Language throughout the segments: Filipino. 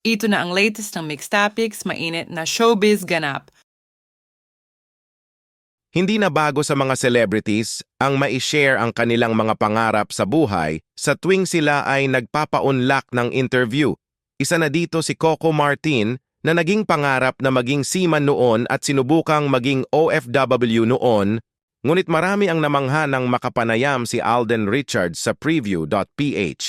Ito na ang latest ng Mixed Topics, mainit na showbiz ganap. Hindi na bago sa mga celebrities ang mai-share ang kanilang mga pangarap sa buhay sa tuwing sila ay nagpapaunlak ng interview. Isa na dito si Coco Martin na naging pangarap na maging seaman noon at sinubukang maging OFW noon, ngunit marami ang namangha ng makapanayam si Alden Richards sa preview.ph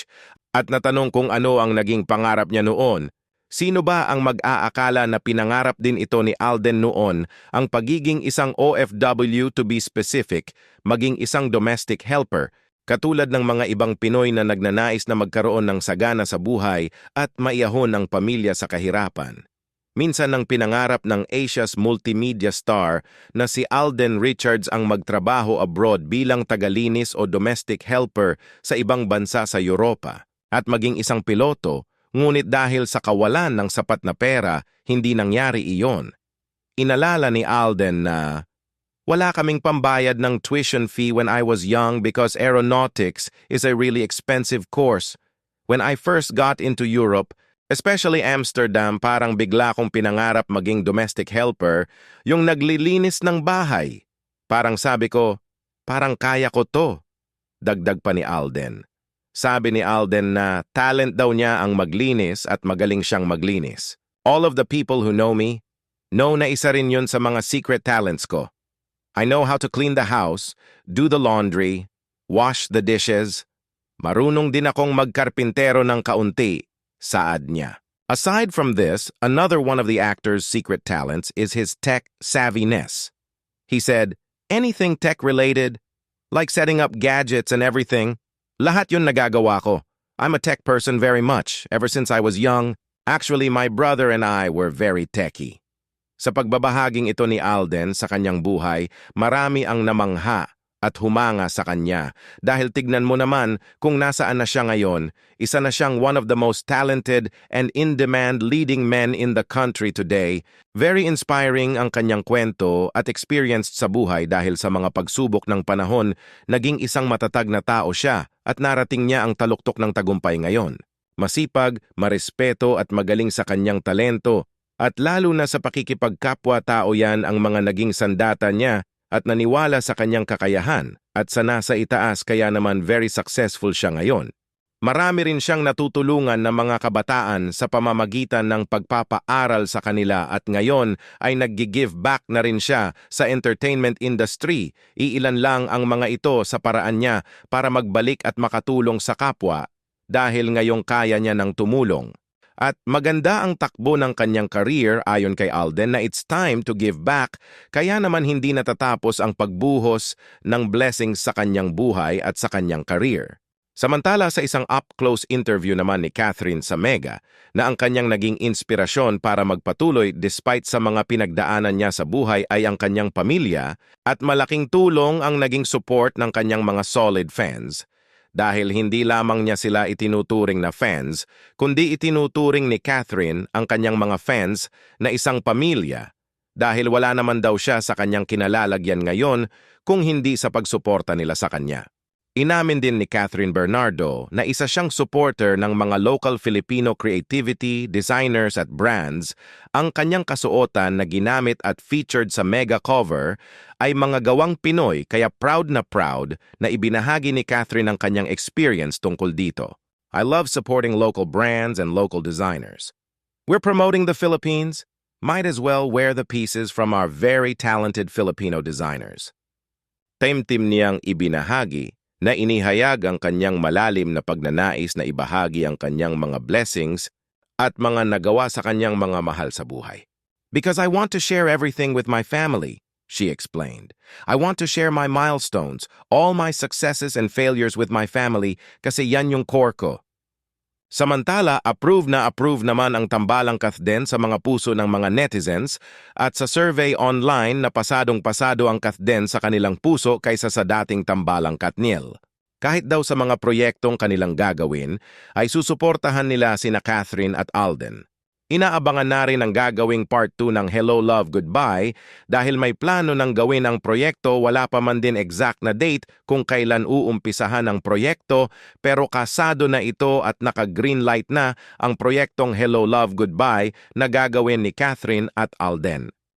at natanong kung ano ang naging pangarap niya noon. Sino ba ang mag-aakala na pinangarap din ito ni Alden noon, ang pagiging isang OFW to be specific, maging isang domestic helper, katulad ng mga ibang Pinoy na nagnanais na magkaroon ng sagana sa buhay at maiyahon ang pamilya sa kahirapan. Minsan nang pinangarap ng Asia's multimedia star na si Alden Richards ang magtrabaho abroad bilang tagalinis o domestic helper sa ibang bansa sa Europa at maging isang piloto. Ngunit dahil sa kawalan ng sapat na pera, hindi nangyari iyon. Inalala ni Alden na, "Wala kaming pambayad ng tuition fee when I was young because aeronautics is a really expensive course. When I first got into Europe, especially Amsterdam, parang bigla kong pinangarap maging domestic helper, yung naglilinis ng bahay. Parang sabi ko, parang kaya ko to." Dagdag pa ni Alden. Sabi ni Alden na talent daw niya ang maglinis at magaling siyang maglinis. All of the people who know me, know na isa rin yun sa mga secret talents ko. I know how to clean the house, do the laundry, wash the dishes. Marunong din akong magkarpintero ng kaunti, saad niya. Aside from this, another one of the actor's secret talents is his tech savviness. He said, anything tech-related, like setting up gadgets and everything, lahat yun nagagawa ko. I'm a tech person very much, ever since I was young. Actually, my brother and I were very techy. Sa pagbabahaging ito ni Alden sa kanyang buhay, marami ang namangha at humanga sa kanya. Dahil tignan mo naman kung nasaan na siya ngayon, isa na siyang one of the most talented and in-demand leading men in the country today. Very inspiring ang kanyang kwento at experienced sa buhay dahil sa mga pagsubok ng panahon, naging isang matatag na tao siya at narating niya ang taluktok ng tagumpay ngayon. Masipag, marespeto at magaling sa kanyang talento at lalo na sa pakikipagkapwa-tao yan ang mga naging sandata niya at naniwala sa kanyang kakayahan at sa nasa itaas kaya naman very successful siya ngayon. Marami rin siyang natutulungan ng mga kabataan sa pamamagitan ng pagpapaaral sa kanila at ngayon ay nag-give back na rin siya sa entertainment industry. Iilan lang ang mga ito sa paraan niya para magbalik at makatulong sa kapwa dahil ngayong kaya niya ng tumulong. At maganda ang takbo ng kanyang career ayon kay Alden na it's time to give back, kaya naman hindi natatapos ang pagbuhos ng blessings sa kanyang buhay at sa kanyang career. Samantala sa isang up-close interview naman ni Catherine sa Mega na ang kanyang naging inspirasyon para magpatuloy despite sa mga pinagdaanan niya sa buhay ay ang kanyang pamilya at malaking tulong ang naging support ng kanyang mga solid fans. Dahil hindi lamang niya sila itinuturing na fans, kundi itinuturing ni Catherine ang kanyang mga fans na isang pamilya dahil wala naman daw siya sa kanyang kinalalagyan ngayon kung hindi sa pagsuporta nila sa kanya. Inamin din ni Catherine Bernardo na isa siyang supporter ng mga local Filipino creativity, designers at brands. Ang kanyang kasuotan na ginamit at featured sa mega cover ay mga gawang Pinoy kaya proud na ibinahagi ni Catherine ang kanyang experience tungkol dito. I love supporting local brands and local designers. We're promoting the Philippines. Might as well wear the pieces from our very talented Filipino designers. Taimtim niyang ibinahagi na inihayag ang kanyang malalim na pagnanais na ibahagi ang kanyang mga blessings at mga nagawa sa kanyang mga mahal sa buhay. Because I want to share everything with my family, she explained. I want to share my milestones, all my successes and failures with my family kasi yan yung core ko. Samantala, approve naman ang tambalang Kathden sa mga puso ng mga netizens at sa survey online na pasadong-pasado ang Kathden sa kanilang puso kaysa sa dating tambalang Katniel. Kahit daw sa mga proyektong kanilang gagawin, ay susuportahan nila sina Catherine at Alden. Inaabangan na rin ang gagawing part 2 ng Hello Love Goodbye dahil may plano ng gawin ang proyekto, wala pa man din exact na date kung kailan uumpisahan ang proyekto, pero kasado na ito at naka-green light na ang proyektong Hello Love Goodbye na gagawin ni Catherine at Alden.